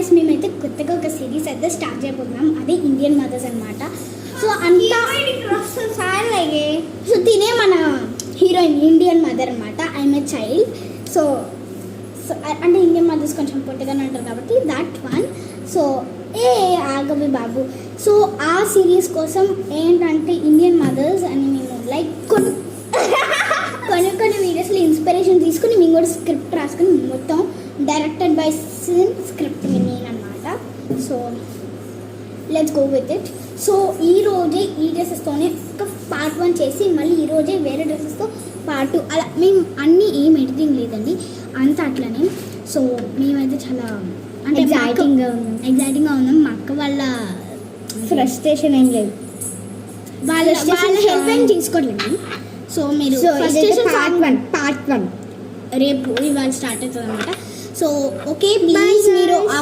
Guys మేమైతే కొత్తగా ఒక సిరీస్ అయితే స్టార్ట్ చేయబోతున్నాం, అదే ఇండియన్ మదర్స్ అనమాట. సో అంతా సో తినే మన హీరోయిన్ ఇండియన్ మదర్ అనమాట. I'm a child. So so అంటే ఇండియన్ మదర్స్ కొంచెం పొట్టిగానే అంటారు కాబట్టి దాట్ వన్. సో ఆగవి బాబు. సో ఆ సిరీస్ కోసం ఏంటంటే ఇండియన్ మదర్స్ అని మేము లైక్ కొన్ని వీడియోస్లో ఇన్స్పిరేషన్ తీసుకుని మేము కూడా స్క్రిప్ట్ రాసుకుని మొత్తం డైరెక్టెడ్ బై స్క్రిప్ట్ నేనమాట. So let's go with it. So ఈరోజే ఈ డ్రెస్సెస్తోనే ఒక పార్ట్ 1 చేసి మళ్ళీ ఈరోజే వేరే డ్రెస్సెస్తో పార్ట్ 2 అలా మేము అన్నీ ఏం ఎడిటింగ్ లేదండి, అంతా అట్లనే. సో మేమైతే చాలా అంటే ఎగ్జైటింగ్గా ఉన్నాం. మా అక్క వాళ్ళ ఫ్రస్ట్రేషన్ ఏం లేదు, వాళ్ళ హెల్ప్ ఏం తీసుకోవట్లేదు. సో మీరు పార్ట్ 1 రేపు ఇవాళ స్టార్ట్ అవుతుంది అనమాట. సో ఓకే ప్లీజ్ మీరు ఆ